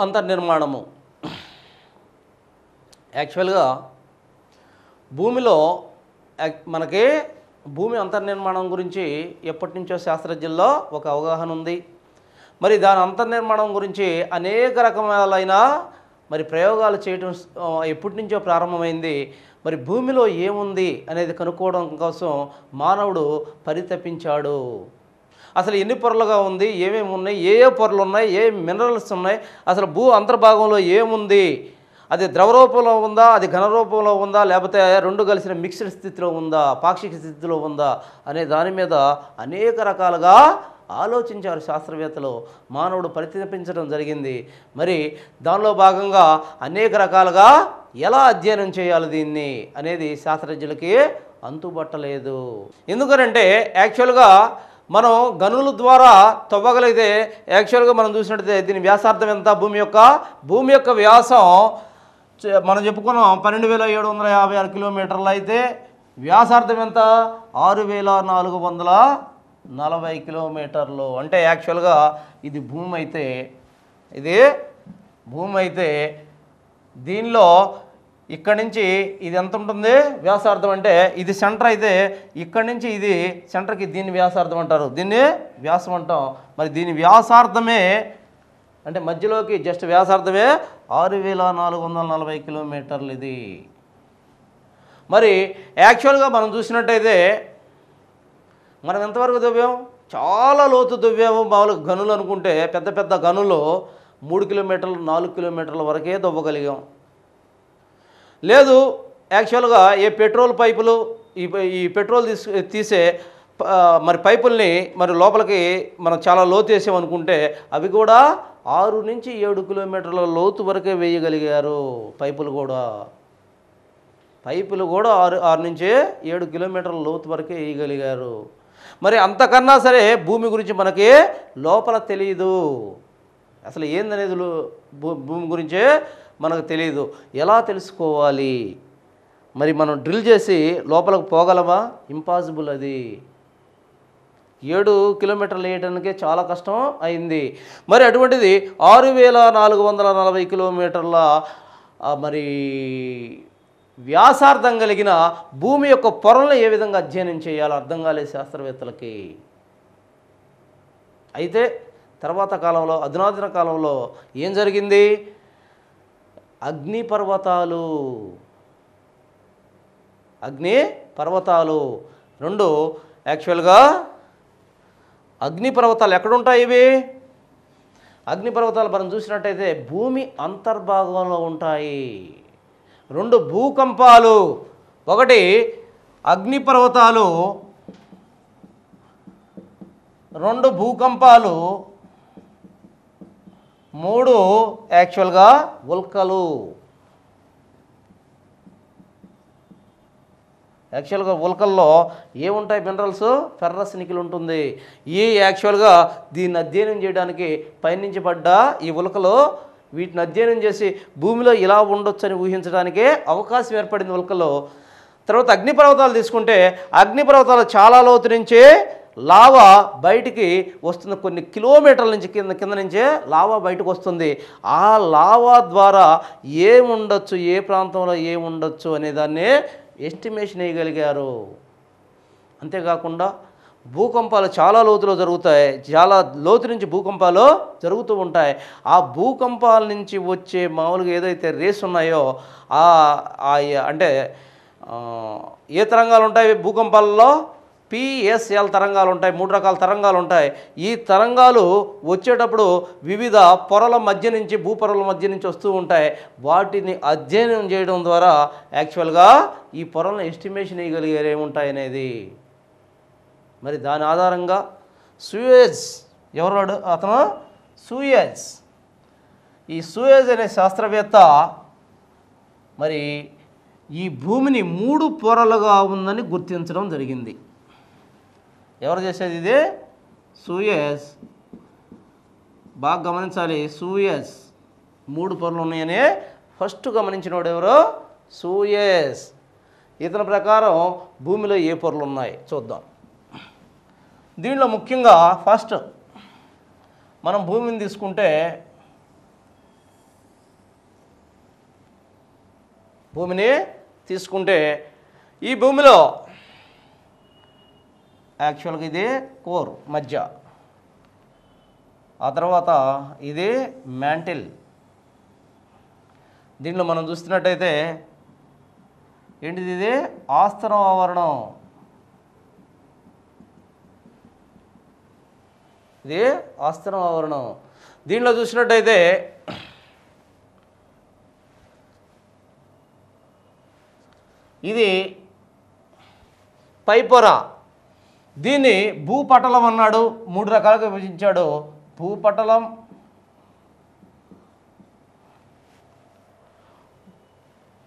అంతర్నిర్మాణము. యాక్చువల్గా భూమిలో మనకి భూమి అంతర్నిర్మాణం గురించి ఎప్పటి నుంచో శాస్త్రజ్ఞుల్లో ఒక అవగాహన ఉంది. మరి దాని అంతర్నిర్మాణం గురించి అనేక రకమైన మరి ప్రయోగాలు చేయడం ఎప్పటి నుంచో ప్రారంభమైంది. మరి భూమిలో ఏముంది అనేది కనుక్కోవడం కోసం మానవుడు పరితపించాడు. అసలు ఎన్ని పొరలుగా ఉంది, ఏమేమి ఉన్నాయి, ఏ ఏ పొరలు ఉన్నాయి, ఏ మినరల్స్ ఉన్నాయి, అసలు భూ అంతర్భాగంలో ఏముంది, అది ద్రవ రూపంలో ఉందా, అది ఘన రూపంలో ఉందా, లేకపోతే రెండు కలిసిన మిక్స్డ్ స్థితిలో ఉందా, పాక్షిక స్థితిలో ఉందా అనే దాని మీద అనేక రకాలుగా ఆలోచించారు శాస్త్రవేత్తలు. మానవుడు పరితపించడం జరిగింది. మరి దానిలో భాగంగా అనేక రకాలుగా ఎలా అధ్యయనం చేయాలి దీన్ని అనేది శాస్త్రజ్ఞులకి అంతుబట్టలేదు. ఎందుకనంటే యాక్చువల్గా మనం గనుల ద్వారా తవ్వగలిగితే యాక్చువల్గా మనం చూసినట్టయితే దీని వ్యాసార్థం ఎంత, భూమి యొక్క వ్యాసం మనం చెప్పుకున్నాం 12,756 కిలోమీటర్లు అయితే వ్యాసార్థం ఎంత 6,440 కిలోమీటర్లు. అంటే యాక్చువల్గా ఇది భూమి అయితే దీనిలో ఇక్కడి నుంచి ఇది ఎంత ఉంటుంది వ్యాసార్థం అంటే ఇది సెంటర్ అయితే ఇక్కడి నుంచి ఇది సెంటర్కి దీన్ని వ్యాసార్థం అంటారు, దీన్ని వ్యాసం అంటాం. మరి దీని వ్యాసార్థమే అంటే మధ్యలోకి జస్ట్ వ్యాసార్థమే 6,440 కిలోమీటర్లు ఇది. మరి యాక్చువల్గా మనం చూసినట్టయితే మనం ఎంతవరకు దువ్వాం, చాలా లోతు దువ్వాము. మామూలుగా గనులు అనుకుంటే పెద్ద పెద్ద గనులు 3 కిలోమీటర్లు 4 కిలోమీటర్ల వరకే దువ్వగలిగాం. లేదు యాక్చువల్గా ఏ పెట్రోల్ పైపులు ఈ పెట్రోల్ తీసే మరి పైపుల్ని మరి లోపలికి మనం చాలా లోతు వేసామనుకుంటే అవి కూడా 6 నుంచి 7 కిలోమీటర్ల లోతు వరకే వేయగలిగారు. పైపులు కూడా 6 నుంచి 7 కిలోమీటర్ల లోతు వరకే వేయగలిగారు. మరి అంతకన్నా సరే భూమి గురించి మనకి లోపల తెలియదు. అసలు ఏందనేది భూమి గురించే మనకు తెలియదు. ఎలా తెలుసుకోవాలి? మరి మనం డ్రిల్ చేసి లోపలికి పోగలమా? ఇంపాసిబుల్. అది 7 కిలోమీటర్లు వేయడానికే చాలా కష్టం అయింది. మరి అటువంటిది 6,440 కిలోమీటర్ల మరి వ్యాసార్థం కలిగిన భూమి యొక్క పొరలను ఏ విధంగా అధ్యయనం చేయాలో అర్థం కాలేదు శాస్త్రవేత్తలకి. అయితే తర్వాత కాలంలో అధునాతన కాలంలో ఏం జరిగింది, అగ్ని పర్వతాలు రెండు యాక్చువల్గా అగ్నిపర్వతాలు ఎక్కడుంటాయి? ఇవి అగ్నిపర్వతాలు మనం చూసినట్టయితే భూమి అంతర్భాగంలో ఉంటాయి. 2 భూకంపాలు, ఒకటి అగ్నిపర్వతాలు, 2 భూకంపాలు, 3 యాక్చువల్గా ఉల్కలు. యాక్చువల్గా ఉల్కల్లో ఏముంటాయి మినరల్స్? ఫెర్రస్ నికెల్ ఉంటుంది. ఈ యాక్చువల్గా దీన్ని అధ్యయనం చేయడానికి పైనుంచి పడ్డ ఈ ఉల్కలు వీటిని అధ్యయనం చేసి భూమిలో ఇలా ఉండొచ్చని ఊహించడానికే అవకాశం ఏర్పడింది ఉల్కలో. తర్వాత అగ్నిపర్వతాలు తీసుకుంటే అగ్నిపర్వతాలు చాలా లోతు నుంచే లావా బయటికి వస్తుంది. కొన్ని కిలోమీటర్ల నుంచి కింద నుంచే లావా బయటకు వస్తుంది. ఆ లావా ద్వారా ఏముండొచ్చు, ఏ ప్రాంతంలో ఏముండొచ్చు అనేదాన్ని ఎస్టిమేషన్ వేయగలిగారు. అంతేకాకుండా భూకంపాలు చాలా లోతులో జరుగుతాయి, చాలా లోతు నుంచి భూకంపాలు జరుగుతూ ఉంటాయి. ఆ భూకంపాల నుంచి వచ్చే మామూలుగా ఏదైతే రేస్ ఉన్నాయో అంటే ఏ తరంగాలు ఉంటాయి భూకంపాలలో? PSL తరంగాలు ఉంటాయి. 3 రకాల తరంగాలు ఉంటాయి. ఈ తరంగాలు వచ్చేటప్పుడు వివిధ పొరల మధ్య నుంచి భూపొరల మధ్య నుంచి వస్తూ ఉంటాయి. వాటిని అధ్యయనం చేయడం ద్వారా యాక్చువల్గా ఈ పొరలను ఎస్టిమేషన్ వేయగలిగారు ఏముంటాయి అనేది. మరి దాని ఆధారంగా అతను సూయజ్ ఈ సూయజ్ అనే శాస్త్రవేత్త మరి ఈ భూమిని 3 పొరలుగా ఉందని గుర్తించడం జరిగింది. ఎవరు చేసేది ఇది? సూయజ్. బాగా గమనించాలి, సూయజ్ 3 పొరలు ఉన్నాయని ఫస్ట్ గమనించినవాడు ఎవరు? సూయజ్. ఇతని ప్రకారం భూమిలో ఏ పొరలు ఉన్నాయి చూద్దాం. దీనిలో ముఖ్యంగా ఫస్ట్ మనం భూమిని తీసుకుంటే భూమిని తీసుకుంటే ఈ భూమిలో యాక్చువల్గా ఇది కోర్ మధ్య, ఆ తర్వాత ఇది మ్యాంటిల్. దీనిలో మనం చూస్తున్నట్టయితే ఏంటిది, ఇది ఆస్తరం ఆవరణం, ఇది ఆస్తరం ఆవరణం. దీనిలో చూసినట్టయితే ఇది పైపొర. దీన్ని భూపటలం అన్నాడు, 3 రకాలుగా విభజించాడు. భూపటలం,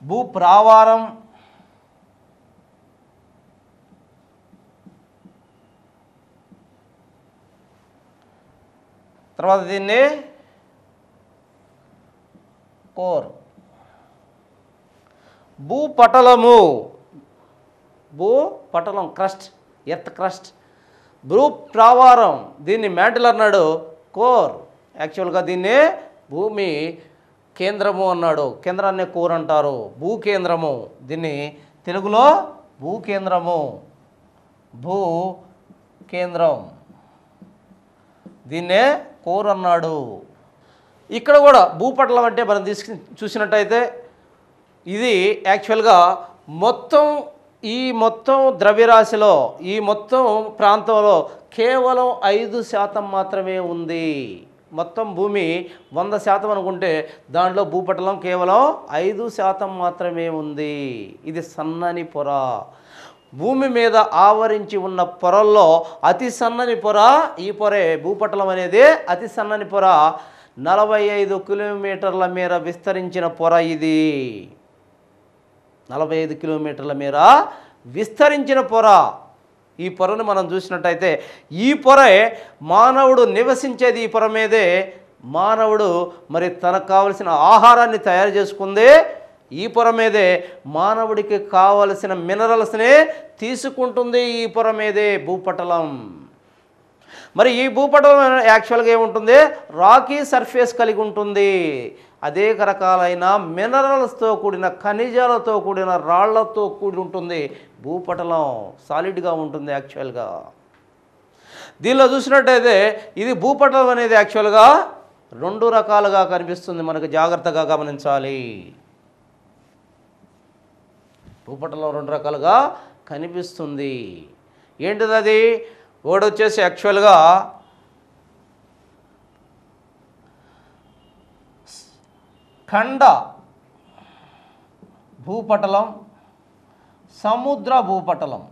భూప్రావారం, తర్వాత దీన్ని కోర్. భూపటలము, భూపటలం క్రస్ట్, ఎర్త్ క్రస్ట్. భూప్రావారం, దీన్ని మ్యాంటిల్ అన్నాడు. కోర్, యాక్చువల్గా దీన్ని భూమి కేంద్రము అన్నాడు. కేంద్రాన్ని కోర్ అంటారు. భూకేంద్రము, దీన్ని తెలుగులో భూకేంద్రము, భూకేంద్రం, దీన్నే కోర్ అన్నాడు. ఇక్కడ కూడా భూపటలం అంటే మనం చూసినట్టయితే ఇది యాక్చువల్గా మొత్తం ద్రవ్యరాశిలో, ఈ మొత్తం ప్రాంతంలో కేవలం 5% మాత్రమే ఉంది. మొత్తం భూమి 100% అనుకుంటే దాంట్లో భూపటలం కేవలం 5% మాత్రమే ఉంది. ఇది సన్నని పొర. భూమి మీద ఆవరించి ఉన్న పొరల్లో అతి సన్నని పొర ఈ పొరే. భూపటలం అనేది అతి సన్నని పొర. 45 కిలోమీటర్ల మేర విస్తరించిన పొర ఇది. 45 కిలోమీటర్ల మేర విస్తరించిన పొర. ఈ పొరను మనం చూసినట్టయితే ఈ పొరే మానవుడు నివసించేది. ఈ పొర మీదే మానవుడు మరి తనకు కావలసిన ఆహారాన్ని తయారు చేసుకుంది. ఈ పొర మీదే మానవుడికి కావలసిన మినరల్స్ని తీసుకుంటుంది. ఈ పొర మీదే భూపటలం. మరి ఈ భూపటలం యాక్చువల్గా ఏముంటుంది, రాకీ సర్ఫేస్ కలిగి ఉంటుంది. అనేక రకాలైన మినరల్స్తో కూడిన, ఖనిజాలతో కూడిన, రాళ్లతో కూడి ఉంటుంది. భూపటలం సాలిడ్గా ఉంటుంది యాక్చువల్గా. దీనిలో చూసినట్టయితే ఇది భూపటలం అనేది యాక్చువల్గా 2 రకాలుగా కనిపిస్తుంది. మనకు జాగ్రత్తగా గమనించాలి. భూపటలం 2 రకాలుగా కనిపిస్తుంది. ఏంటిది అది? ఒకటి వచ్చేసి యాక్చువల్గా ఖండ భూపటలం, సముద్ర భూపటలం.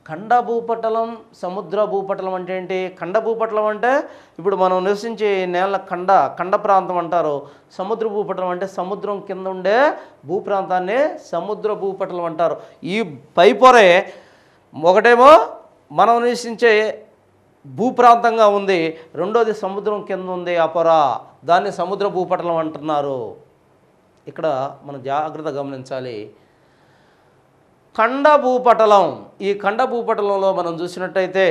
ఖండ భూపటలం, సముద్ర భూపటలం అంటే ఏంటి? ఖండ భూపటలం అంటే ఇప్పుడు మనం నివసించే నేల ఖండ ప్రాంతం అంటారు. సముద్ర భూపటలం అంటే సముద్రం కింద ఉండే భూప్రాంతాన్ని సముద్ర భూపటలం అంటారు. ఈ పైపొరే ఒకటేమో మనం నివసించే భూప్రాంతంగా ఉంది, రెండోది సముద్రం కింద ఉంది ఆ పొర, దాన్ని సముద్ర భూపటలం అంటున్నారు. ఇక్కడ మనం జాగ్రత్తగా గమనించాలి. ఖండ భూపటలం, ఈ ఖండ భూపటలంలో మనం చూసినట్టయితే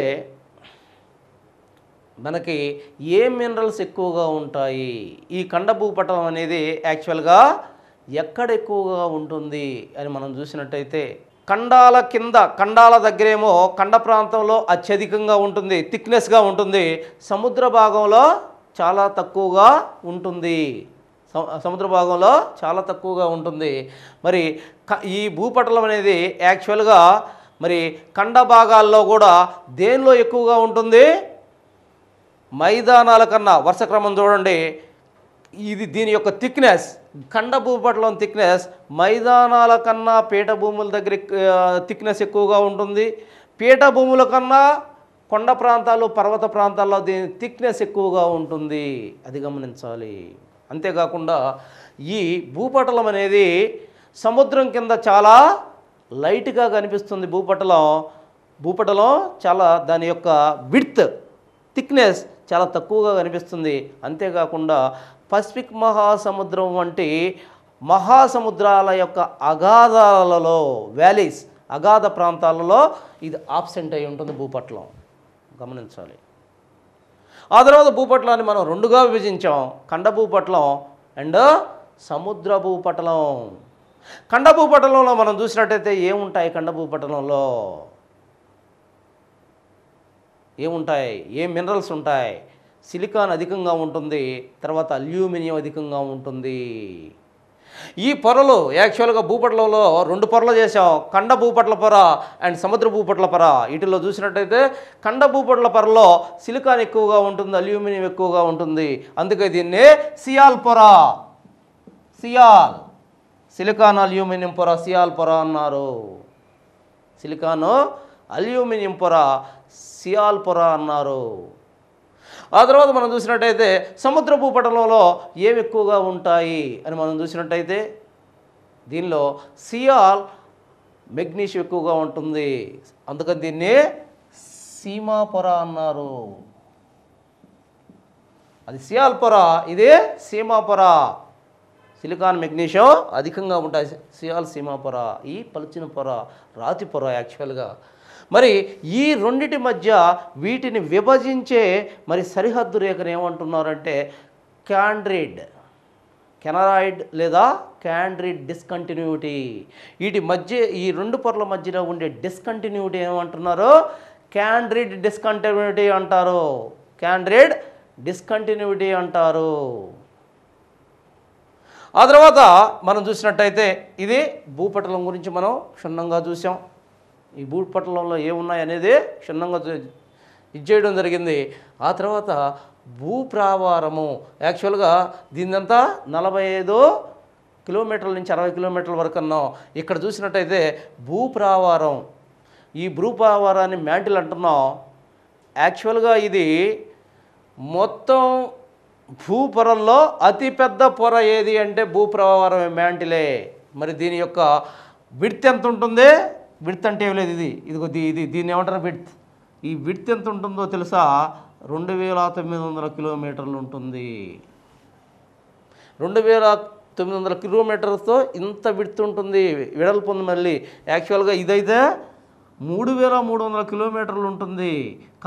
మనకి ఏ మినరల్స్ ఎక్కువగా ఉంటాయి? ఈ ఖండ భూపటలం అనేది యాక్చువల్గా ఎక్కడ ఎక్కువగా ఉంటుంది అని మనం చూసినట్టయితే ఖండాల కింద, ఖండాల దగ్గరేమో ఖండ ప్రాంతంలో అత్యధికంగా ఉంటుంది, థిక్నెస్గా ఉంటుంది. సముద్ర భాగంలో చాలా తక్కువగా ఉంటుంది. సముద్ర భాగంలో చాలా తక్కువగా ఉంటుంది. మరి ఈ భూపటలం అనేది యాక్చువల్గా మరి ఖండ భాగాల్లో కూడా దేనిలో ఎక్కువగా ఉంటుంది? మైదానాల కన్నా. వరుస క్రమం చూడండి. ఇది దీని యొక్క థిక్నెస్, ఖండ భూపటలం థిక్నెస్ మైదానాల కన్నా పీఠభూముల దగ్గర థిక్నెస్ ఎక్కువగా ఉంటుంది. పీఠభూముల కన్నా కొండ ప్రాంతాలు, పర్వత ప్రాంతాల్లో దీని థిక్నెస్ ఎక్కువగా ఉంటుంది. అది గమనించాలి. అంతేకాకుండా ఈ భూపటలం అనేది సముద్రం కింద చాలా లైట్గా కనిపిస్తుంది. భూపటలం చాలా దాని యొక్క విడ్త్, థిక్నెస్ చాలా తక్కువగా కనిపిస్తుంది. అంతేకాకుండా పసిఫిక్ మహాసముద్రం వంటి మహాసముద్రాల యొక్క అగాధాలలో, వ్యాలీస్, అగాధ ప్రాంతాలలో ఇది ఆబ్సెంట్ అయి ఉంటుంది భూపటలం. గమనించాలి. ఆ తర్వాత భూపటలాన్ని మనం 2గా విభజించాం, ఖండ భూపటలం అండ్ సముద్ర భూపటలం. ఖండ భూపటలంలో మనం చూసినట్టయితే ఏముంటాయి? ఖండ భూపటలంలో ఏముంటాయి? ఏ మినరల్స్ ఉంటాయి? సిలికాన్ అధికంగా ఉంటుంది, తర్వాత అల్యూమినియం అధికంగా ఉంటుంది. ఈ పొరలు యాక్చువల్గా భూపటలంలో 2 పొరలు చేసాం, ఖండ భూపటల పొర అండ్ సముద్ర భూపటల పొర. వీటిల్లో చూసినట్టయితే ఖండ భూపటల పొరలో సిలికాన్ ఎక్కువగా ఉంటుంది, అల్యూమినియం ఎక్కువగా ఉంటుంది. అందుకే దీన్ని సియాల్ పొర, సిలికాన్ అల్యూమినియం పొర, సియాల్ పొర అన్నారు. సిలికాను అల్యూమినియం పొర, సియాల్ పొర అన్నారు. ఆ తర్వాత మనం చూసినట్టయితే సముద్ర భూపటలంలో ఏవి ఎక్కువగా ఉంటాయి అని మనం చూసినట్టయితే దీనిలో సియాల్, మెగ్నీషియం ఎక్కువగా ఉంటుంది. అందుకని దీన్ని సీమా పొర అన్నారు. అది సియాల్ పొర, ఇది సీమా పొర. సిలికాన్, మెగ్నీషియం అధికంగా ఉంటాయి. సియాల్, సీమా పొర. ఈ పలుచిన పొర రాతి పొర యాక్చువల్గా. మరి ఈ రెండిటి మధ్య వీటిని విభజించే మరి సరిహద్దు రేఖను ఏమంటున్నారంటే కెనరాయిడ్ లేదా క్యాండ్రిడ్ డిస్కంటిన్యూటీ. వీటి మధ్య, ఈ 2 పొరల మధ్యలో ఉండే డిస్కంటిన్యూటీ ఏమంటున్నారు? క్యాండ్రిడ్ డిస్కంటిన్యూటీ అంటారు. క్యాండ్రిడ్ డిస్కంటిన్యూటీ అంటారు. ఆ తర్వాత మనం చూసినట్టయితే ఇది భూపటలం గురించి మనం క్షుణ్ణంగా చూసాం. ఈ భూపటలంలో ఏమున్నాయి అనేది క్షుణ్ణంగా ఇచ్చేయడం జరిగింది. ఆ తర్వాత భూప్రావారము యాక్చువల్గా దీన్నంతా 45 కిలోమీటర్ల నుంచి 60 కిలోమీటర్ల వరకు అన్నాం. ఇక్కడ చూసినట్టయితే భూప్రావారం, ఈ భూప్రావారాన్ని మ్యాంటిల్ అంటున్నాం. యాక్చువల్గా ఇది మొత్తం భూపొరల్లో అతిపెద్ద పొర ఏది అంటే భూప్రావారమే, మ్యాంటిలే. మరి దీని యొక్క విడ్త్ ఎంత ఉంటుంది? విడ్త్ అంటే ఏం లేదు, దీన్ని ఏమంటారు? విడ్త్. ఈ విడ్త్ ఎంత ఉంటుందో తెలుసా? 2900 కిలోమీటర్లు ఉంటుంది. 2900 కిలోమీటర్స్తో ఇంత విడ్త్ ఉంటుంది, వెడల్పు ఉంది. మళ్ళీ యాక్చువల్గా ఇదైతే 3300 కిలోమీటర్లు ఉంటుంది,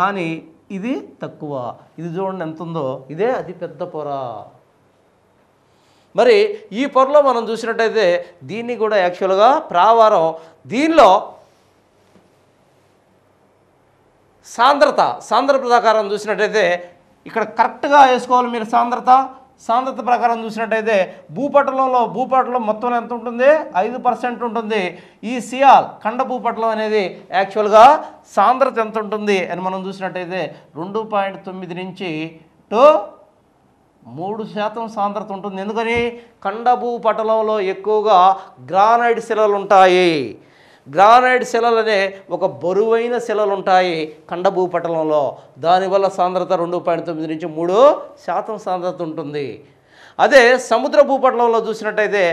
కానీ ఇది తక్కువ. ఇది చూడండి ఎంత ఉందో, ఇదే అతిపెద్ద పొర. మరి ఈ పొరలో మనం చూసినట్టయితే దీన్ని కూడా యాక్చువల్గా ప్రావారం. దీనిలో సాంద్రత ప్రకారం చూసినట్టయితే ఇక్కడ కరెక్ట్గా వేసుకోవాలి మీరు. సాంద్రత ప్రకారం చూసినట్టయితే భూపటలం మొత్తం ఎంత ఉంటుంది? 5% ఉంటుంది. ఈ సియాల్ ఖండ భూపటలం అనేది యాక్చువల్గా సాంద్రత ఎంత ఉంటుంది అని మనం చూసినట్టయితే 2.9 నుంచి 3% సాంద్రత ఉంటుంది. ఎందుకని? ఖండ భూపటలంలో ఎక్కువగా గ్రానైట్ శిలలు ఉంటాయి. గ్రానైట్ శిలలు అనే ఒక బరువైన శిలలు ఉంటాయి ఖండ భూపటలంలో. దానివల్ల సాంద్రత 2.9 నుంచి 3% సాంద్రత ఉంటుంది. అదే సముద్ర భూపటలంలో చూసినట్టయితే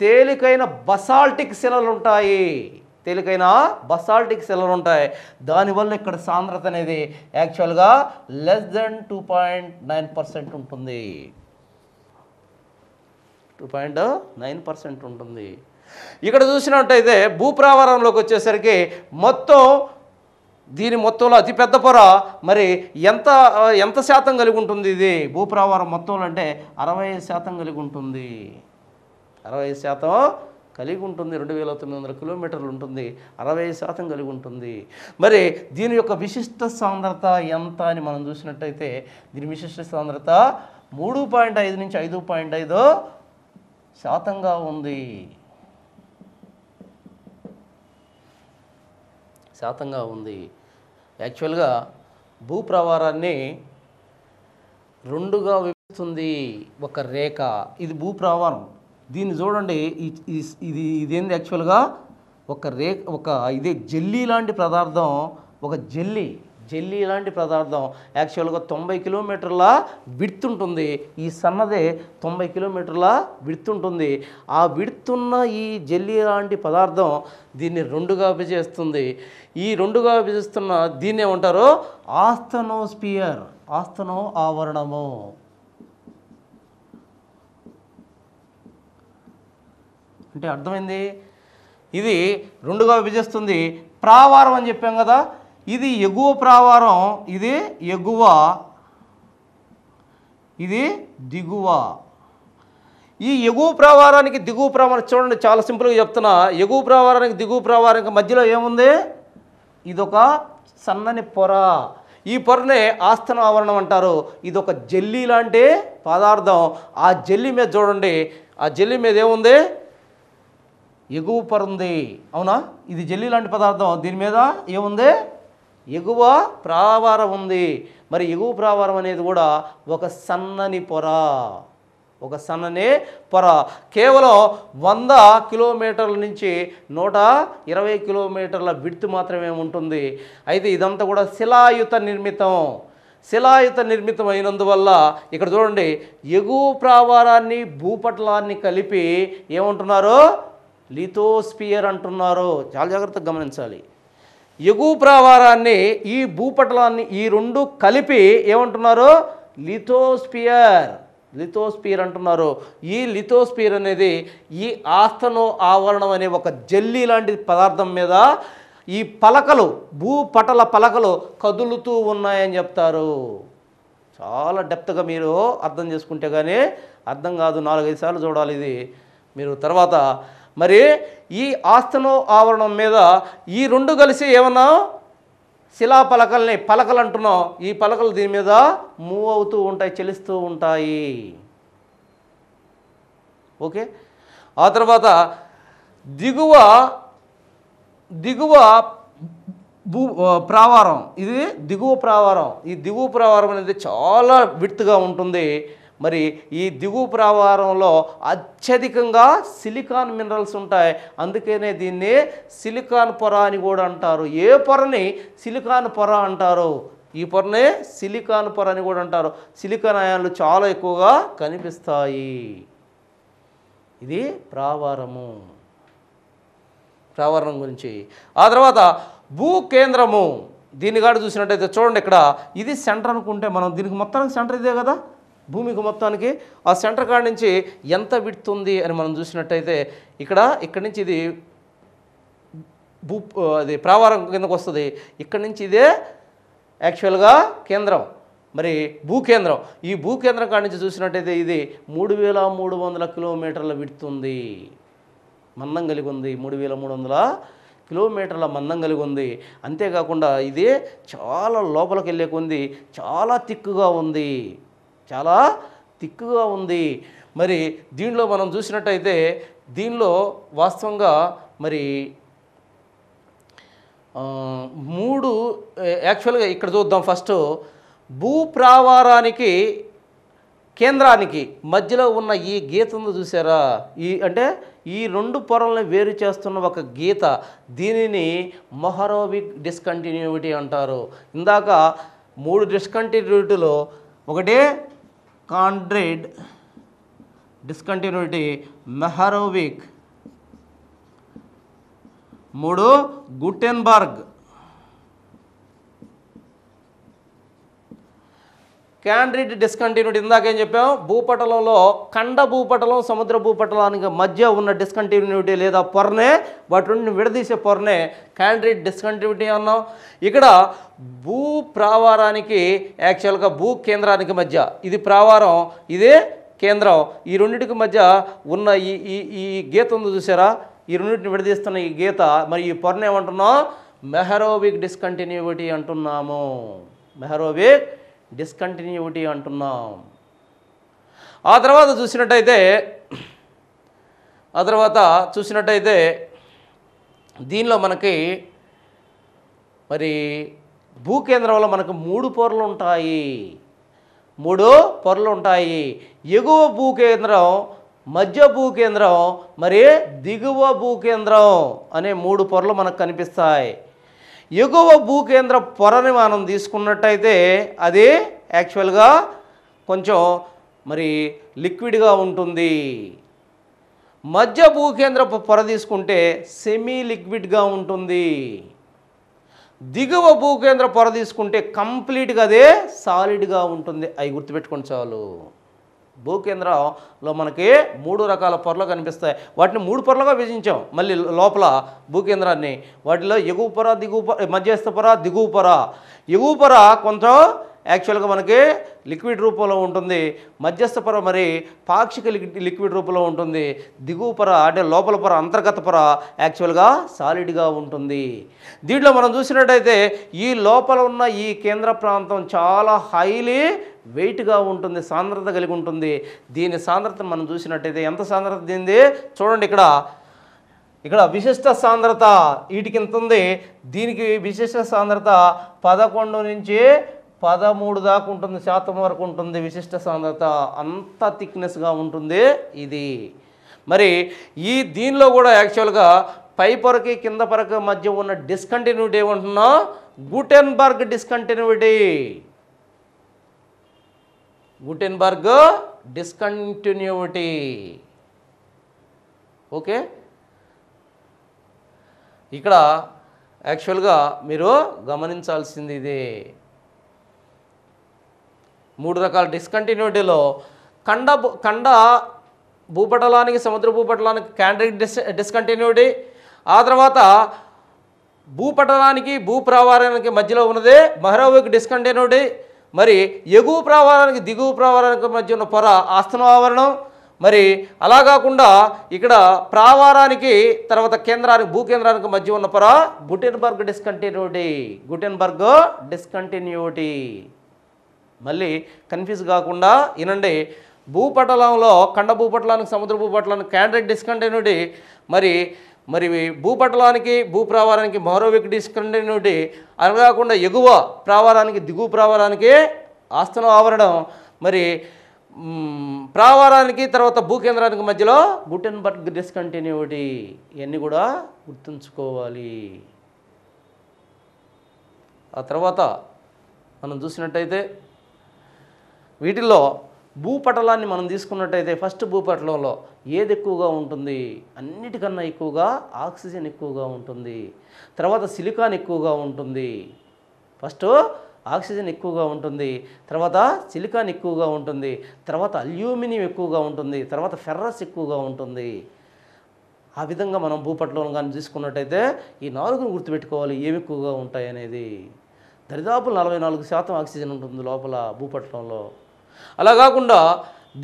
తేలికైన బసాల్టిక్ శిలలు ఉంటాయి. దానివల్ల ఇక్కడ సాంద్రత అనేది యాక్చువల్గా లెస్ దెన్ 2.9% ఉంటుంది. 2.9% ఉంటుంది. ఇక్కడ చూసినట్టయితే భూప్రావారంలోకి వచ్చేసరికి దీని మొత్తంలో అతిపెద్ద పొర మరి ఎంత శాతం కలిగి ఉంటుంది? ఇది భూప్రావారం మొత్తంలో అంటే 60% కలిగి ఉంటుంది. 60% కలిగి ఉంటుంది. 2900 కిలోమీటర్లు ఉంటుంది, 60% కలిగి ఉంటుంది. మరి దీని యొక్క విశిష్ట సాంద్రత ఎంత అని మనం చూసినట్టయితే దీని విశిష్ట సాంద్రత 3.5 నుంచి 5.5% ఉంది. యాక్చువల్గా భూప్రవారాన్ని 2గా విభజిస్తుంది ఒక రేఖ. ఇది భూప్రవారం. దీన్ని చూడండి, ఇదేంది యాక్చువల్గా ఇదే జెల్లీ లాంటి పదార్థం. ఒక జెల్లీ లాంటి పదార్థం యాక్చువల్గా 90 కిలోమీటర్ల విడ్త్ ఉంటుంది. ఈ సన్నదే 90 కిలోమీటర్ల విడ్త్ ఉంటుంది. ఆ విడ్త్ ఉన్న ఈ జెల్లీ లాంటి పదార్థం దీన్ని 2గా విభజిస్తుంది. ఈ 2గా విభజిస్తున్న దీన్ని ఏమంటారు? ఆస్తనోస్పియర్, ఆస్తనో ఆవరణము. అంటే అర్థమైంది? ఇది 2గా విభజిస్తుంది. ప్రావారం అని చెప్పాం కదా, ఇది ఎగువ ప్రావారం, ఇది ఎగువ, ఇది దిగువ. ఈ ఎగువ ప్రావారానికి దిగువ ప్రావారం చూడండి, చాలా సింపుల్గా చెప్తున్నా. ఎగువ ప్రావారానికి దిగువ ప్రావారానికి మధ్యలో ఏముంది? ఇదొక సన్నని పొర. ఈ పొరనే ఆస్తన ఆవరణం అంటారు. ఇదొక జెల్లీ లాంటి పదార్థం. ఆ జెల్లీ మీద చూడండి, ఆ జెల్లీ మీద ఏముంది? ఎగువ పొర ఉంది. అవునా? ఇది జెల్లీ లాంటి పదార్థం. దీని మీద ఏముంది? ఎగువ ప్రావారం ఉంది. మరి ఎగువ ప్రావారం అనేది కూడా ఒక సన్నని పొర, ఒక సన్నని పొర. కేవలం 100 కిలోమీటర్ల నుంచి 120 కిలోమీటర్ల విడ్త్ మాత్రమే ఉంటుంది. అయితే ఇదంతా కూడా శిలాయుత నిర్మితం. శిలాయుత నిర్మితం అయినందువల్ల ఇక్కడ చూడండి, ఎగువ ప్రావారాన్ని భూపటలాన్ని కలిపి ఏమంటున్నారు? లిథోస్పియర్ అంటున్నారు. చాలా జాగ్రత్తగా గమనించాలి. ఎగువ ప్రావారాన్ని ఈ భూపటలాన్ని ఈ రెండు కలిపి ఏమంటున్నారు? లిథోస్పియర్, లిథోస్పియర్ అంటున్నారు. ఈ లిథోస్పియర్ అనేది ఈ ఆస్తనో ఆవరణం అనే ఒక జెల్లీ లాంటి పదార్థం మీద ఈ పలకలు, భూపటల పలకలు కదులుతూ ఉన్నాయని చెప్తారు. చాలా డెప్త్గా మీరు అర్థం చేసుకుంటే కానీ అర్థం కాదు. 4-5 సార్లు చూడాలి ఇది మీరు. తర్వాత మరి ఈ ఆస్తనో ఆవరణం మీద ఈ రెండు కలిసి ఏమన్నా శిలా పలకల్ని పలకలు అంటున్నాం. ఈ పలకలు దీని మీద మూవ్ అవుతూ ఉంటాయి, చలిస్తూ ఉంటాయి. ఓకే. ఆ తర్వాత దిగువ ప్రావారం, ఇది దిగువ ప్రావారం. ఈ దిగువ ప్రావారం అనేది చాలా విడ్త్గా ఉంటుంది. మరి ఈ దిగువ ప్రావారంలో అత్యధికంగా సిలికాన్ మినరల్స్ ఉంటాయి. అందుకనే దీన్ని సిలికాన్ పొర అని కూడా అంటారు. ఏ పొరని? సిలికాన్ పొర అంటారు. ఈ పొరనే సిలికాన్ పొర అని కూడా అంటారు. సిలికాన్ అయాన్లు చాలా ఎక్కువగా కనిపిస్తాయి. ఇది ప్రావారము, ప్రావారం గురించి. ఆ తర్వాత భూకేంద్రము. దీన్ని కాడ చూసినట్టయితే చూడండి, ఇక్కడ ఇది సెంటర్ అనుకుంటే మనం దీనికి మొత్తానికి సెంటర్ ఇదే కదా, భూమికి మొత్తానికి. ఆ సెంటర్ కాడ నుంచి ఎంత విడ్త్ ఉంది అని మనం చూసినట్టయితే ఇక్కడి నుంచి ఇది అది ప్రావారం కిందకు వస్తుంది. ఇక్కడి నుంచి ఇదే యాక్చువల్గా కేంద్రం, మరి భూకేంద్రం. ఈ భూకేంద్రం కాడ నుంచి చూసినట్టయితే ఇది 3300 కిలోమీటర్ల విడ్త్ ఉంది, మందం కలిగి ఉంది. 3300 కిలోమీటర్ల మందం కలిగి ఉంది. అంతేకాకుండా ఇది చాలా లోపలికి వెళ్ళే కొంది చాలా తిక్కుగా ఉంది, చాలా తిక్కుగా ఉంది. మరి దీనిలో మనం చూసినట్టయితే దీనిలో వాస్తవంగా మరి 3 యాక్చువల్గా ఇక్కడ చూద్దాం. ఫస్ట్ భూప్రావారానికి కేంద్రానికి మధ్యలో ఉన్న ఈ గీత ఉంది చూసారా? అంటే ఈ రెండు పొరల్ని వేరు చేస్తున్న ఒక గీత, దీనిని మొహరోవిక్ డిస్కంటిన్యూటీ అంటారు. ఇందాక 3 డిస్కంటిన్యూటీలో ఒకటి కాండ్రేడ్ డిస్కంటిన్యూటీ, మెహరోవిక్, 3 గుటెన్బర్గ్. క్యాండ్రిడ్ డిస్కంటిన్యూటీ ఇందాకేం చెప్పాం? భూపటలంలో ఖండ భూపటలం, సముద్ర భూపటలానికి మధ్య ఉన్న డిస్కంటిన్యూటీ లేదా పొరనే, వాటి రెండుని విడదీసే పొరనే క్యాండ్రిడ్ డిస్కంటిన్యూటీ అన్నాం. ఇక్కడ భూ ప్రావారానికి యాక్చువల్గా భూ కేంద్రానికి మధ్య, ఇది ప్రావారం, ఇదే కేంద్రం, ఈ రెండింటికి మధ్య ఉన్న ఈ గీత ఉంది చూసారా? ఈ రెండింటిని విడదీస్తున్న ఈ గీత, మరి ఈ పొరను ఏమంటున్నాం? మెహరోవిక్ డిస్కంటిన్యూటీ అంటున్నాము. మెహరోవిక్ డిస్కంటిన్యూటీ అంటున్నాం. ఆ తర్వాత చూసినట్టయితే దీనిలో మనకి మరి భూకేంద్రంలో మనకు 3 పొరలు ఉంటాయి. 3 పొరలు ఉంటాయి. ఎగువ భూకేంద్రం, మధ్య భూకేంద్రం, మరి దిగువ భూకేంద్రం అనే 3 పొరలు మనకు కనిపిస్తాయి. ఎగువ భూకేంద్ర పొరని మనం తీసుకున్నట్టయితే అది యాక్చువల్గా కొంచెం మరి లిక్విడ్గా ఉంటుంది. మధ్య భూకేంద్ర పొర తీసుకుంటే సెమీ లిక్విడ్గా ఉంటుంది. దిగువ భూకేంద్ర పొర తీసుకుంటే కంప్లీట్గా అదే సాలిడ్గా ఉంటుంది. అవి గుర్తుపెట్టుకోండి చాలు. భూకేంద్రంలో మనకి 3 రకాల పొరలు కనిపిస్తాయి. వాటిని 3 పొరలుగా విభజించాం. మళ్ళీ లోపల భూకేంద్రాన్ని వాటిలో ఎగువ పొర, దిగువ పొర, మధ్యస్థ పొర, దిగువ పొర. ఎగువ పొర కొంచెం యాక్చువల్గా మనకి లిక్విడ్ రూపంలో ఉంటుంది, మధ్యస్థ పొర మరి పాక్షిక లిక్విడ్ రూపంలో ఉంటుంది, దిగువ పొర అంటే లోపల పొర అంతర్గత పొర యాక్చువల్గా సాలిడ్గా ఉంటుంది. దీంట్లో మనం చూసినట్టయితే ఈ లోపల ఉన్న ఈ కేంద్ర ప్రాంతం చాలా హైలీ వెయిట్గా ఉంటుంది, సాంద్రత కలిగి ఉంటుంది. దీని సాంద్రత మనం చూసినట్టయితే ఎంత సాంద్రత దీనిది చూడండి, ఇక్కడ విశిష్ట సాంద్రత వీటికి ఎంత ఉంది, దీనికి విశిష్ట సాంద్రత 11 నుంచి 13 దాకా ఉంటుంది, శాతం వరకు ఉంటుంది విశిష్ట సాంద్రత. అంత థిక్నెస్గా ఉంటుంది ఇది. మరి దీనిలో కూడా యాక్చువల్గా పై పొరకి కింద పొరకి మధ్య ఉన్న డిస్కంటిన్యూటీ ఏమంటున్నా, Gutenberg discontinuity. Gutenberg discontinuity. Okay, ఇక్కడ యాక్చువల్గా మీరు గమనించాల్సింది ఇదే. 3 రకాల డిస్కంటిన్యూటీలో ఖండ భూపటలానికి సముద్ర భూపటలానికి క్యాండ్రిక్ డిస్కంటిన్యూటీ, ఆ తర్వాత భూపటలానికి భూప్రావారానికి మధ్యలో ఉన్నదే మహరోవిక్ డిస్కంటిన్యూటీ, మరి ఎగువ ప్రావారానికి దిగువ ప్రావారానికి మధ్య ఉన్న పొర ఆస్తన ఆవరణం. మరి అలా కాకుండా ఇక్కడ ప్రావారానికి తర్వాత కేంద్రానికి భూకేంద్రానికి మధ్య ఉన్న పొర గుటెన్బర్గ్ డిస్కంటిన్యూటీ. Gutenberg discontinuity. మళ్ళీ కన్ఫ్యూజ్ కాకుండా వినండి, భూపటలంలో ఖండ భూపటలానికి సముద్ర భూపటలానికి క్యాండ్రిక్ డిస్కంటిన్యూటీ, మరి భూపటలానికి భూప్రావారానికి మహరోవిక్ డిస్కంటిన్యూటీ, అలా కాకుండా ఎగువ ప్రావారానికి దిగువ ప్రావారానికి ఆస్తన ఆవరణం, మరి ప్రావారానికి తర్వాత భూకేంద్రానికి మధ్యలో గుటెన్బర్గ్ డిస్కంటిన్యూటీ. ఇవన్నీ కూడా గుర్తుంచుకోవాలి. ఆ తర్వాత మనం చూసినట్టయితే వీటిల్లో భూపటలాన్ని మనం తీసుకున్నట్టయితే ఫస్ట్ భూపటలంలో ఏది ఎక్కువగా ఉంటుంది, అన్నిటికన్నా ఎక్కువగా ఆక్సిజన్ ఎక్కువగా ఉంటుంది. తర్వాత సిలికాన్ ఎక్కువగా ఉంటుంది. ఫస్ట్ ఆక్సిజన్ ఎక్కువగా ఉంటుంది, తర్వాత సిలికాన్ ఎక్కువగా ఉంటుంది, తర్వాత అల్యూమినియం ఎక్కువగా ఉంటుంది, తర్వాత ఫెర్రస్ ఎక్కువగా ఉంటుంది. ఆ విధంగా మనం భూపటలం కానీ తీసుకున్నట్టయితే ఈ 4ని గుర్తుపెట్టుకోవాలి ఏమి ఎక్కువగా ఉంటాయి అనేది. దరిదాపు 44% ఆక్సిజన్ ఉంటుంది లోపల భూపటలంలో. అలా కాకుండా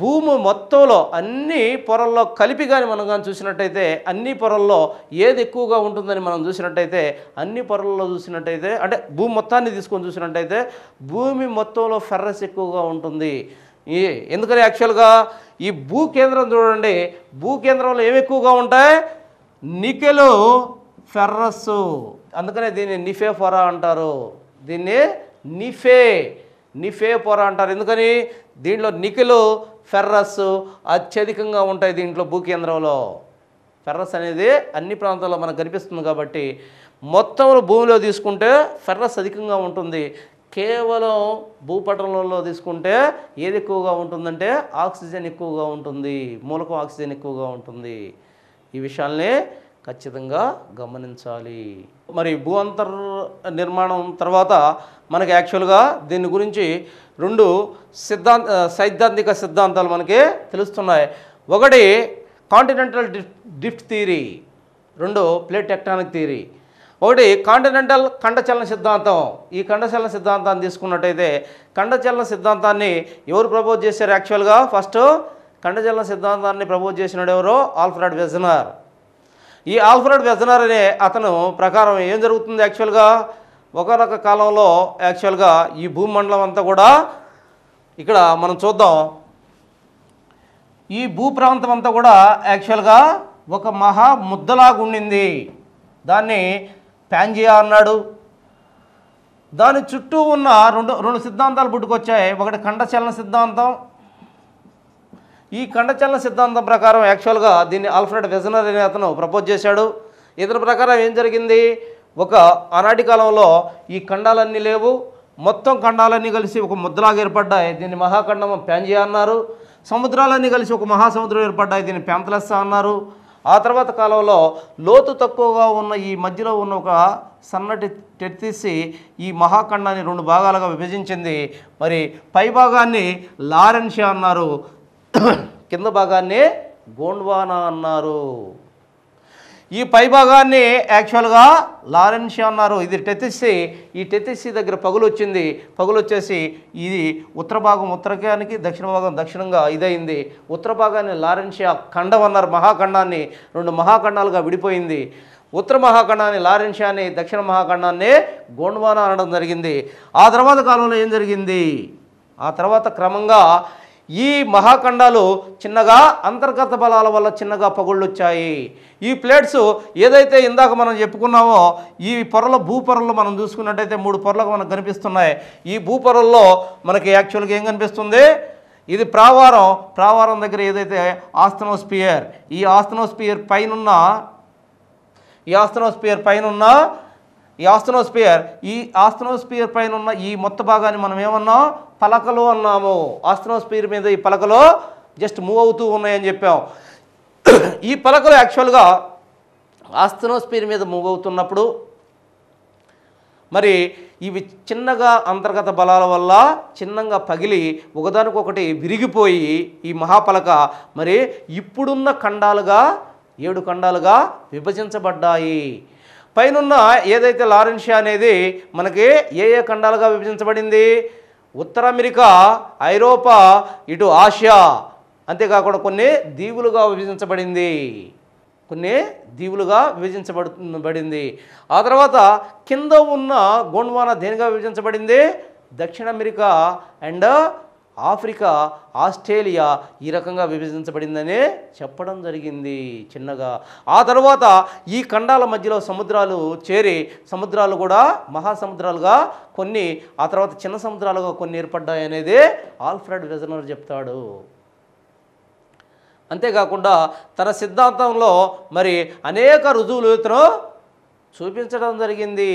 భూమి మొత్తంలో అన్ని పొరల్లో కలిపి కానీ మనం కానీ చూసినట్టయితే అన్ని పొరల్లో ఏది ఎక్కువగా ఉంటుందని మనం చూసినట్టయితే అన్ని పొరల్లో చూసినట్టయితే అంటే భూమి మొత్తాన్ని తీసుకొని చూసినట్టయితే భూమి మొత్తంలో ఫెర్రస్ ఎక్కువగా ఉంటుంది. ఎందుకని యాక్చువల్గా ఈ భూకేంద్రం చూడండి, భూకేంద్రంలో ఏమి ఎక్కువగా ఉంటాయి, నికెలు ఫెర్రస్. అందుకనే దీన్ని నిఫే పొర అంటారు. దీన్ని నిఫే పొర అంటారు. ఎందుకని దీంట్లో నికెలు ఫెర్రస్ అత్యధికంగా ఉంటాయి. దీంట్లో భూకేంద్రంలో ఫెర్రస్ అనేది అన్ని ప్రాంతాల్లో మనకు కనిపిస్తుంది కాబట్టి మొత్తంలో భూమిలో తీసుకుంటే ఫెర్రస్ అధికంగా ఉంటుంది. కేవలం భూపటలంలో తీసుకుంటే ఏది ఎక్కువగా ఉంటుందంటే ఆక్సిజన్ ఎక్కువగా ఉంటుంది, మూలకం ఆక్సిజన్ ఎక్కువగా ఉంటుంది. ఈ విషయాల్ని ఖచ్చితంగా గమనించాలి. మరి భూ అంతర్ నిర్మాణం తర్వాత మనకి యాక్చువల్గా దీని గురించి 2 సైద్ధాంతిక సిద్ధాంతాలు మనకి తెలుస్తున్నాయి. ఒకటి continental drift theory, 2 plate tectonic theory. ఒకటి కాంటినెంటల్ ఖండచలన సిద్ధాంతం. ఈ ఖండచలన సిద్ధాంతాన్ని తీసుకున్నట్టయితే ఖండచలన సిద్ధాంతాన్ని ఎవరు ప్రపోజ్ చేశారు, యాక్చువల్గా ఫస్ట్ ఖండచలన సిద్ధాంతాన్ని ప్రపోజ్ చేసినాడు ఎవరు, ఆల్ఫ్రెడ్ వెజనర్. ఈ ఆల్ఫ్రెడ్ వెజనర్ అనే అతను ప్రకారం ఏం జరుగుతుంది, యాక్చువల్గా ఒకనొక కాలంలో యాక్చువల్గా ఈ భూమండలం అంతా కూడా ఇక్కడ మనం చూద్దాం, ఈ భూప్రాంతం అంతా కూడా యాక్చువల్గా ఒక మహా ముద్దలాగా ఉండింది. దాన్ని ప్యాంజియా అన్నాడు. దాని చుట్టూ ఉన్న రెండు సిద్ధాంతాలు పుట్టుకొచ్చాయి. ఒకటి ఖండచలన సిద్ధాంతం. ఈ ఖండచలన సిద్ధాంతం ప్రకారం యాక్చువల్గా దీన్ని ఆల్ఫ్రెడ్ వెజనర్ అనే అతను ప్రపోజ్ చేశాడు. ఇతని ప్రకారం ఏం జరిగింది, ఆనాటి కాలంలో ఈ ఖండాలన్నీ లేవు, మొత్తం ఖండాలన్నీ కలిసి ఒక ముద్దలాగా ఏర్పడ్డాయి. దీన్ని మహాఖండం ప్యాంజియా అన్నారు. సముద్రాలన్నీ కలిసి ఒక మహాసముద్రం ఏర్పడ్డాయి. దీన్ని ప్యాంతలెస్సా అన్నారు. ఆ తర్వాత కాలంలో లోతు తక్కువగా ఉన్న ఈ మధ్యలో ఉన్న ఒక సన్నటి తెత్తిసి ఈ మహాఖండాన్ని 2 భాగాలుగా విభజించింది. మరి పై భాగాన్ని లారెన్షియా అన్నారు, కింద భాగాన్ని గోండ్వానా అన్నారు. ఈ పై భాగాన్ని యాక్చువల్గా లారెన్షియా అన్నారు. ఇది టెథిస్సీ. ఈ టెథిస్సీ దగ్గర పగులు వచ్చింది. పగులు వచ్చేసి ఇది ఉత్తర భాగం ఉత్తరానికి, దక్షిణ భాగం దక్షిణంగా ఇదైంది. ఉత్తర భాగాన్ని లారెన్షియా ఖండం అన్నారు. మహాఖండాన్ని 2 మహాఖండాలుగా విడిపోయింది. ఉత్తర మహాఖండాన్ని లారెన్షియాని, దక్షిణ మహాఖండాన్ని గోండ్వానా అనడం జరిగింది. ఆ తర్వాత కాలంలో ఏం జరిగింది? ఆ తర్వాత క్రమంగా ఈ మహాఖండాలు చిన్నగా అంతర్గత బలాల వల్ల చిన్నగా పగుళ్ళు వచ్చాయి. ఈ ప్లేట్స్ ఏదైతే ఇందాక మనం చెప్పుకున్నామో, ఈ పొరల భూపొరల్లో మనం చూసుకున్నట్టయితే 3 పొరలకు మనకు కనిపిస్తున్నాయి. ఈ భూపొరల్లో మనకి యాక్చువల్గా ఏం కనిపిస్తుంది? ఇది ప్రావారం దగ్గర ఏదైతే ఆస్థనోస్పియర్, ఈ ఆస్థనోస్పియర్ పైన ఉన్న ఈ మొత్తం భాగాన్ని మనం ఏమన్నాం? పలకలు అన్నాము. ఆస్థనోస్పియర్ మీద ఈ పలకలు జస్ట్ మూవ్ అవుతూ ఉన్నాయని చెప్పాం. ఈ పలకలు యాక్చువల్గా ఆస్థనోస్పియర్ మీద మూవ్ అవుతున్నప్పుడు మరి ఇవి చిన్నగా అంతర్గత బలాల వల్ల చిన్నగా పగిలి ఒకదానికొకటి విరిగిపోయి ఈ మహాపలక మరి ఇప్పుడున్న ఖండాలుగా 7 ఖండాలుగా విభజించబడ్డాయి. పైనున్న ఏదైతే లారెన్షియా అనేది మనకి ఏ ఖండాలుగా విభజించబడింది? ఉత్తర అమెరికా, ఐరోపా, ఇటు ఆసియా, అంతేకాకుండా కొన్ని దీవులుగా విభజించబడింది. ఆ తర్వాత కింద ఉన్న గోండ్వానా దేనిగా విభజించబడింది? దక్షిణ అమెరికా అండ్ ఆఫ్రికా, ఆస్ట్రేలియా ఈ రకంగా విభజించబడిందని చెప్పడం జరిగింది చిన్నగా. ఆ తర్వాత ఈ ఖండాల మధ్యలో సముద్రాలు చేరి సముద్రాలు కూడా మహాసముద్రాలుగా కొన్ని, ఆ తర్వాత చిన్న సముద్రాలుగా కొన్ని ఏర్పడ్డాయి అనేది ఆల్ఫ్రెడ్ వెజనర్ చెప్తాడు. అంతేకాకుండా తన సిద్ధాంతంలో మరి అనేక రుజువులు ఇతను చూపించడం జరిగింది.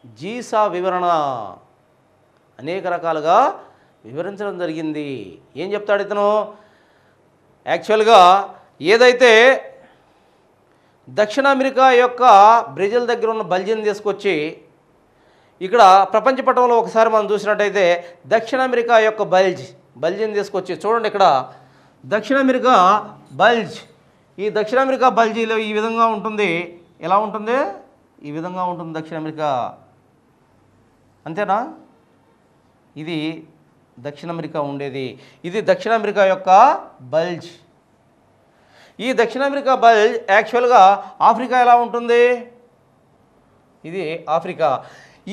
జీసా వివరణ అనేక రకాలుగా వివరించడం జరిగింది. ఏం చెప్తాడు ఇతను? యాక్చువల్గా ఏదైతే దక్షిణ అమెరికా యొక్క బ్రెజిల్ దగ్గర ఉన్న బల్జిని తీసుకొచ్చి ఇక్కడ ప్రపంచ పటంలో ఒకసారి మనం చూసినట్టయితే దక్షిణ అమెరికా యొక్క బల్జిని తీసుకొచ్చి చూడండి. ఇక్కడ దక్షిణ అమెరికా బల్జ్, ఈ దక్షిణ అమెరికా బల్జీలో ఈ విధంగా ఉంటుంది. ఎలా ఉంటుంది? ఈ విధంగా ఉంటుంది దక్షిణ అమెరికా. అంతేనా? ఇది దక్షిణ అమెరికా ఉండేది. ఇది దక్షిణ అమెరికా యొక్క బల్జ్. ఈ దక్షిణ అమెరికా బల్జ్ యాక్చువల్గా ఆఫ్రికా ఎలా ఉంటుంది? ఇది ఆఫ్రికా.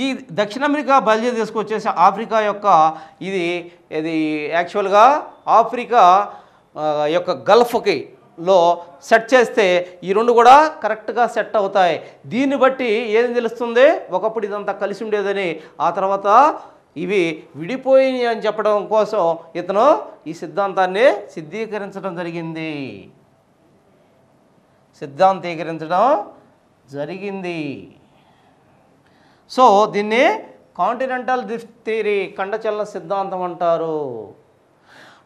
ఈ దక్షిణ అమెరికా బల్జ్ తీసుకొచ్చేసి ఆఫ్రికా యొక్క ఇది యాక్చువల్గా ఆఫ్రికా యొక్క గల్ఫ్కి లో సెట్ చేస్తే ఈ 2 కూడా కరెక్ట్గా సెట్ అవుతాయి. దీన్ని బట్టి ఏం తెలుస్తుంది? ఒకప్పుడు ఇదంతా కలిసి ఉండేదని, ఆ తర్వాత ఇవి విడిపోయినాయి అని చెప్పడం కోసం ఇతను ఈ సిద్ధాంతాన్ని సిద్ధీకరించడం జరిగింది. సో దీన్ని కాంటినెంటల్ డ్రిఫ్ట్ థియరీ, ఖండచలన సిద్ధాంతం అంటారు.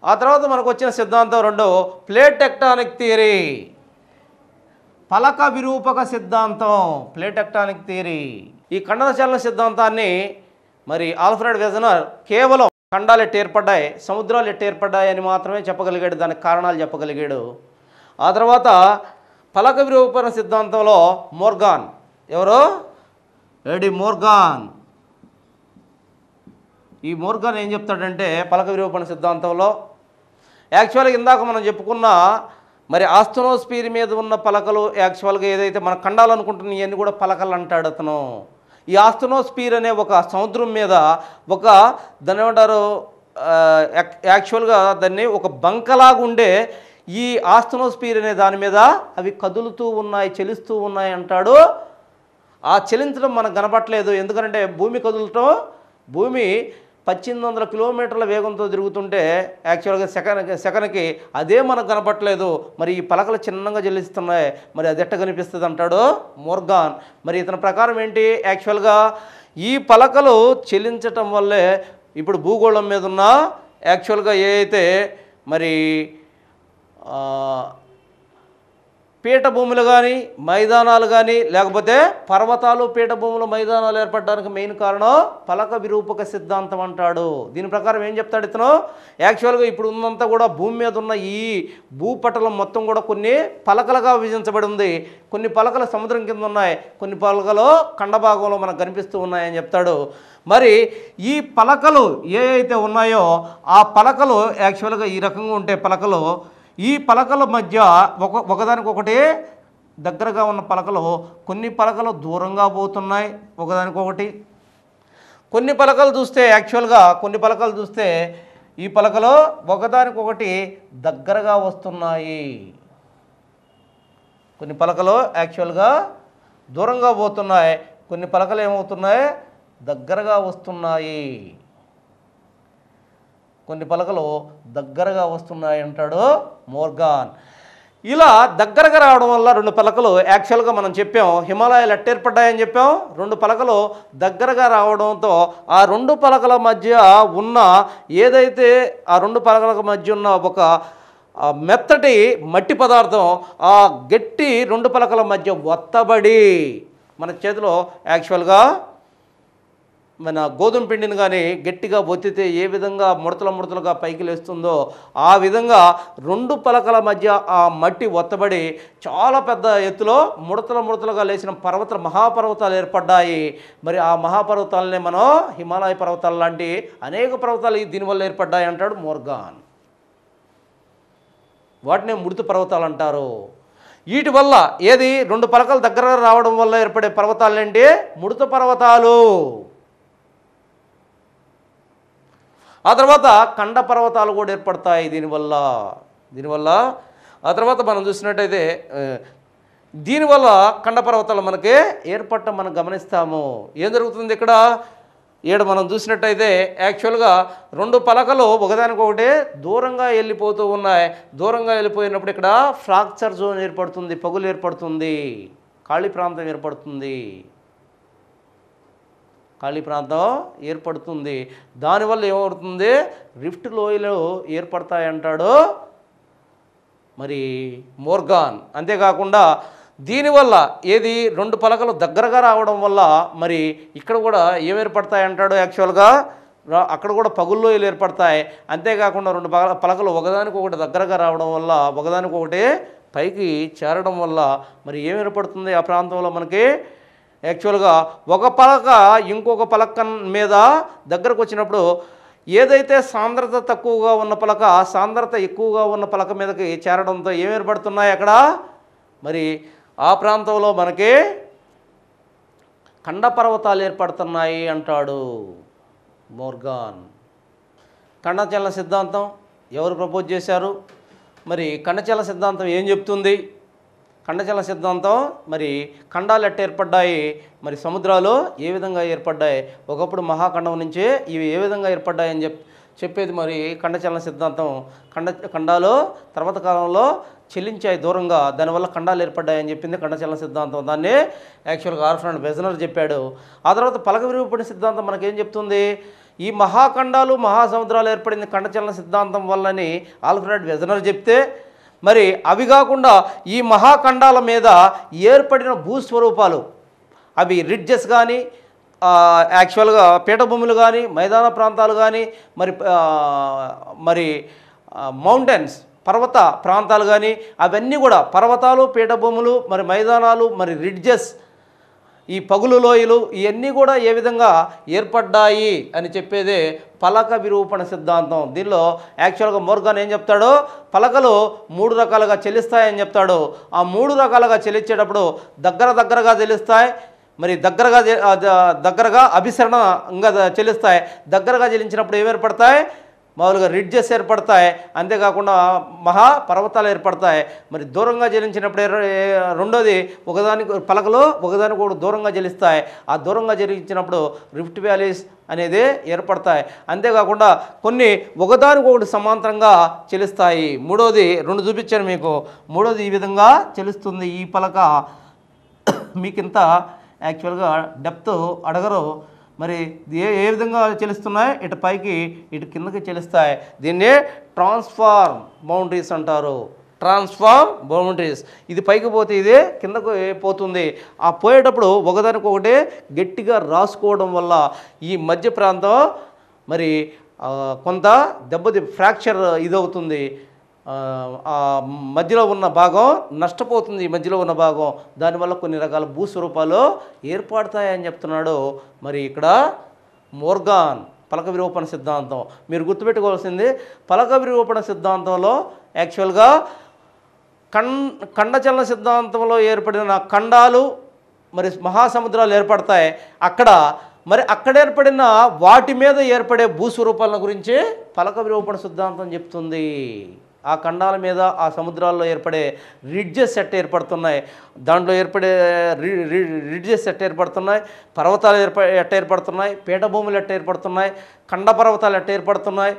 ఆ తర్వాత మనకు వచ్చిన సిద్ధాంతం 2 ప్లేట్ టెక్టానిక్ థియరీ, పలక విరూపక సిద్ధాంతం, ప్లేట్ టెక్టానిక్ థియరీ. ఈ ఖండచలన సిద్ధాంతాన్ని మరి ఆల్ఫ్రెడ్ వెజనర్ కేవలం ఖండాలు ఎట్టు ఏర్పడ్డాయి, సముద్రాలు ఎట్టు ఏర్పడ్డాయి అని మాత్రమే చెప్పగలిగాడు, దానికి కారణాలు చెప్పగలిగాడు. ఆ తర్వాత పలక విరూపణ సిద్ధాంతంలో మోర్గాన్, ఎవరు? ఎడి మోర్గాన్. ఈ మోర్గాన్ ఏం చెప్తాడంటే పలక విరూపణ సిద్ధాంతంలో యాక్చువల్గా ఇందాక మనం చెప్పుకున్న మరి ఆస్థనోస్పియర్ మీద ఉన్న పలకలు యాక్చువల్గా ఏదైతే మన ఖండాలు అనుకుంటున్నాయి ఇవన్నీ కూడా పలకలు అంటాడు అతను. ఈ ఆస్థనోస్పియర్ అనే ఒక సముద్రం మీద ఒక దాన్ని ఏమంటారు, యాక్చువల్గా దాన్ని ఒక బంకలాగా ఉండే ఈ ఆస్థనోస్పియర్ అనే దాని మీద అవి కదులుతూ ఉన్నాయి, చెలిస్తూ ఉన్నాయి అంటాడు. ఆ చెలించడం మనకు కనపట్లేదు, ఎందుకంటే భూమి కదులటం, భూమి 1800 కిలోమీటర్ల వేగంతో తిరుగుతుంటే యాక్చువల్గా సెకన్కి అదే మనకు కనపట్లేదు. మరి ఈ పలకలు చిన్నగా చెల్లిస్తున్నాయి, మరి అది ఎట్ట కనిపిస్తుంది అంటాడు మోర్గాన్. మరి ఇతని ప్రకారం ఏంటి? యాక్చువల్గా ఈ పలకలు చెల్లించటం వల్లే ఇప్పుడు భూగోళం మీద ఉన్న యాక్చువల్గా ఏ అయితే మరి పీఠభూములు కానీ మైదానాలు కానీ లేకపోతే పర్వతాలు పీఠభూములు మైదానాలు ఏర్పడడానికి మెయిన్ కారణం పలక విరూపక సిద్ధాంతం అంటాడు. దీని ప్రకారం ఏం చెప్తాడు ఇతను? యాక్చువల్గా ఇప్పుడు ఉన్నంతా కూడా భూమి మీద ఉన్న ఈ భూపటలం మొత్తం కూడా కొన్ని పలకలుగా విభజించబడి ఉంది. కొన్ని పలకలు సముద్రం కింద ఉన్నాయి, కొన్ని పలకలు ఖండభాగంలో మనకు కనిపిస్తూ ఉన్నాయని చెప్తాడు. మరి ఈ పలకలు ఏ అయితే ఉన్నాయో ఆ పలకలు యాక్చువల్గా ఈ రకంగా ఉంటే పలకలు, ఈ పలకల మధ్య ఒకదానికొకటి దగ్గరగా ఉన్న పలకలు, కొన్ని పలకలు దూరంగా పోతున్నాయి ఒకదానికొకటి. కొన్ని పలకలు చూస్తే యాక్చువల్గా కొన్ని పలకలు చూస్తే ఈ పలకలు ఒకదానికొకటి దగ్గరగా వస్తున్నాయి. కొన్ని పలకలు యాక్చువల్గా దూరంగా పోతున్నాయి, కొన్ని పలకలు ఏమవుతున్నాయి? దగ్గరగా వస్తున్నాయి. కొన్ని పలకలు దగ్గరగా వస్తున్నాయి అంటాడు మోర్గాన్. ఇలా దగ్గరగా రావడం వల్ల రెండు పలకలు యాక్చువల్గా మనం చెప్పాం హిమాలయాలు ఏర్పడ్డాయని చెప్పాం. రెండు పలకలు దగ్గరగా రావడంతో ఆ రెండు పలకల మధ్య ఉన్న ఏదైతే ఆ రెండు పలకల మధ్య ఉన్న ఒక మెత్తటి మట్టి పదార్థం ఆ గట్టి రెండు పలకల మధ్య ఒత్తబడి మన చేతిలో యాక్చువల్గా మన గోధుమ పిండిని కానీ గట్టిగా ఒత్తితే ఏ విధంగా ముడతలుగా పైకి లేస్తుందో ఆ విధంగా రెండు పలకల మధ్య ఆ మట్టి ఒత్తబడి చాలా పెద్ద ఎత్తులో ముడతలుగా లేచిన మహాపర్వతాలు ఏర్పడ్డాయి. మరి ఆ మహాపర్వతాలనే మనం హిమాలయ పర్వతాలు లాంటి అనేక పర్వతాలు దీనివల్ల ఏర్పడ్డాయి అంటాడు మోర్గాన్. వాటినే ముడుతు పర్వతాలు అంటారు. వీటి వల్ల ఏది రెండు పలకలు దగ్గర రావడం వల్ల ఏర్పడే పర్వతాలు ఏంటి? ముడుత పర్వతాలు. ఆ తర్వాత ఖండ పర్వతాలు కూడా ఏర్పడతాయి దీనివల్ల. ఆ తర్వాత మనం చూసినట్టయితే దీనివల్ల ఖండ పర్వతాలు మనకి ఏర్పడటం మనం గమనిస్తాము. ఏం జరుగుతుంది ఇక్కడ? మనం చూసినట్టయితే యాక్చువల్గా రెండు పలకలు ఒకదానికొకటి దూరంగా వెళ్ళిపోతూ ఉన్నాయి. దూరంగా వెళ్ళిపోయినప్పుడు ఇక్కడ ఫ్రాక్చర్ జోన్ ఏర్పడుతుంది, పగులు ఏర్పడుతుంది, ఖాళీ ప్రాంతం ఏర్పడుతుంది. ఖాళీ ప్రాంతం ఏర్పడుతుంది. దానివల్ల ఏమవుతుంది? రిఫ్ట్ లోయలు ఏర్పడతాయంటాడు మరి మోర్గాన్. అంతేకాకుండా దీనివల్ల ఏది రెండు పలకలు దగ్గరగా రావడం వల్ల మరి ఇక్కడ కూడా ఏం ఏర్పడతాయంటాడు? యాక్చువల్గా అక్కడ కూడా పగుల్లోయలు ఏర్పడతాయి. అంతేకాకుండా రెండు పలకలు ఒకదానికొకటి దగ్గరగా రావడం వల్ల ఒకదానికొకటి పైకి చేరడం వల్ల మరి ఏం ఏర్పడుతుంది ఆ ప్రాంతంలో మనకి? యాక్చువల్గా ఒక పలక ఇంకొక పలక మీద దగ్గరకు వచ్చినప్పుడు ఏదైతే సాంద్రత తక్కువగా ఉన్న పలక సాంద్రత ఎక్కువగా ఉన్న పలక మీదకి చేరడంతో ఏం ఏర్పడుతున్నాయి అక్కడ? మరి ఆ ప్రాంతంలో మనకి ఖండ పర్వతాలు ఏర్పడుతున్నాయి అంటాడు మోర్గాన్. ఖండచలన సిద్ధాంతం ఎవరు ప్రపోజ్ చేశారు? మరి ఖండచలన సిద్ధాంతం ఏం చెప్తుంది? ఖండచలన సిద్ధాంతం మరి ఖండాలు ఎట్ట ఏర్పడ్డాయి, మరి సముద్రాలు ఏ విధంగా ఏర్పడ్డాయి, ఒకప్పుడు మహాఖండం నుంచి ఇవి ఏ విధంగా ఏర్పడ్డాయని చెప్పేది మరి ఖండచలన సిద్ధాంతం. ఖండాలు తర్వాత కాలంలో చెల్లించాయి దూరంగా, దానివల్ల ఖండాలు ఏర్పడ్డాయని చెప్పింది ఖండచలన సిద్ధాంతం. దాన్ని యాక్చువల్గా ఆల్ఫ్రెడ్ వెజనర్ చెప్పాడు. ఆ తర్వాత పలక విరూపణ సిద్ధాంతం మనకేం చెప్తుంది? ఈ మహాఖండాలు మహాసముద్రాలు ఏర్పడింది ఖండచలన సిద్ధాంతం వల్లని ఆల్ఫ్రెడ్ వెజనర్ చెప్తే, మరి అవి కాకుండా ఈ మహాఖండాల మీద ఏర్పడిన భూస్వరూపాలు అవి రిడ్జెస్ కానీ యాక్చువల్గా పీఠభూములు కానీ మైదాన ప్రాంతాలు కానీ మరి మౌంటైన్స్ పర్వత ప్రాంతాలు కానీ అవన్నీ కూడా పర్వతాలు పీఠభూములు మరి మైదానాలు మరి రిడ్జెస్ ఈ పగులు లోయలు ఇవన్నీ కూడా ఏ విధంగా ఏర్పడ్డాయి అని చెప్పేదే పలక విరూపణ సిద్ధాంతం. దీనిలో యాక్చువల్గా మోర్గాన్ ఏం చెప్తాడో పలకలు మూడు రకాలుగా చెల్లిస్తాయని చెప్తాడు. ఆ మూడు రకాలుగా చెల్లించేటప్పుడు దగ్గరగా చెల్లిస్తాయి, మరి దగ్గరగా అభిసరణంగా చెల్లిస్తాయి. దగ్గరగా చెల్లించినప్పుడు ఏర్పడతాయి? మామూలుగా రిడ్జెస్ ఏర్పడతాయి, అంతేకాకుండా మహాపర్వతాలు ఏర్పడతాయి. మరి దూరంగా చెల్లించినప్పుడు రెండోది పలకలు ఒకదానికి దూరంగా చెల్లిస్తాయి. ఆ దూరంగా చెల్లించినప్పుడు రిఫ్ట్ వ్యాలీస్ అనేది ఏర్పడతాయి. అంతేకాకుండా కొన్ని ఒకదానికొకటి సమాంతరంగా చెల్లిస్తాయి. మూడోది రెండు చూపించాను మీకు. మూడోది ఈ విధంగా చెల్లిస్తుంది ఈ పలక. మీకింత యాక్చువల్గా డెప్త్ అడగరు. మరి ఏ విధంగా చెల్లిస్తున్నాయి? ఇటు పైకి ఇటు కిందకి చెల్లిస్తాయి. దీన్ని ట్రాన్స్ఫార్మ్ బౌండరీస్ అంటారు. Transform boundaries. ఇది పైకి పోతే ఇదే కిందకు పోతుంది. ఆ పోయేటప్పుడు ఒకదానికొకటి గట్టిగా రాసుకోవడం వల్ల ఈ మధ్య ప్రాంతం మరి కొంత దెబ్బతి ఫ్రాక్చర్ ఇదవుతుంది. ఆ మధ్యలో ఉన్న భాగం నష్టపోతుంది. ఈ మధ్యలో ఉన్న భాగం దానివల్ల కొన్ని రకాల భూస్వరూపాలు ఏర్పడతాయని చెప్తున్నాడు. మరి ఇక్కడ మోర్గాన్ పలక విరూపణ సిద్ధాంతం మీరు గుర్తుపెట్టుకోవాల్సింది. పలక విరూపణ సిద్ధాంతంలో యాక్చువల్గా ఖండచలన సిద్ధాంతంలో ఏర్పడిన ఖండాలు మరి మహాసముద్రాలు ఏర్పడతాయి. అక్కడ ఏర్పడిన వాటి మీద ఏర్పడే భూస్వరూపాల గురించి పలక విరూపణ సిద్ధాంతం చెప్తుంది. ఆ ఖండాల మీద ఆ సముద్రాల్లో ఏర్పడే రిడ్జెస్ ఎట్ట ఏర్పడుతున్నాయి, దాంట్లో ఏర్పడే రిడ్జెస్ ఎట్ట ఏర్పడుతున్నాయి, పర్వతాలు ఎట్ట ఏర్పడుతున్నాయి, పీఠభూములు ఎట్ట ఏర్పడుతున్నాయి, ఖండ పర్వతాలు ఎట్ట ఏర్పడుతున్నాయి,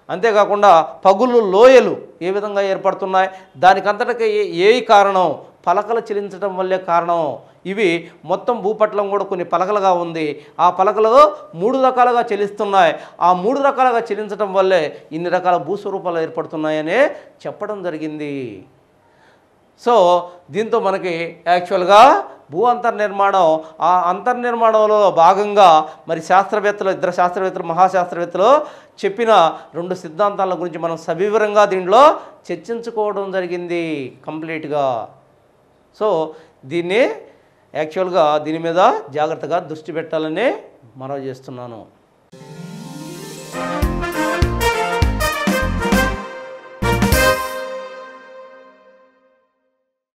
అంతేకాకుండా పగులు లోయలు ఏ విధంగా ఏర్పడుతున్నాయి, దానికంతటికి ఏ కారణం, పలకలు చెలించడం వల్లే కారణం. ఇవి మొత్తం భూపట్లం కూడా కొన్ని పలకలుగా ఉంది. ఆ పలకలు 3 రకాలుగా చెలిస్తున్నాయి. ఆ 3 రకాలుగా చెలించడం వల్లే ఇన్ని రకాల భూస్వరూపాలు ఏర్పడుతున్నాయని చెప్పడం జరిగింది. సో దీంతో మనకి యాక్చువల్గా భూ అంతర్నిర్మాణం, ఆ అంతర్నిర్మాణంలో భాగంగా మరి ఇద్దరు శాస్త్రవేత్తలు మహాశాస్త్రవేత్తలు చెప్పిన 2 సిద్ధాంతాల గురించి మనం సవివరంగా దీంట్లో చర్చించుకోవడం జరిగింది కంప్లీట్గా. సో దీన్ని యాక్చువల్గా దీని మీద జాగ్రత్తగా దృష్టి పెట్టాలని మనవి చేస్తున్నాను.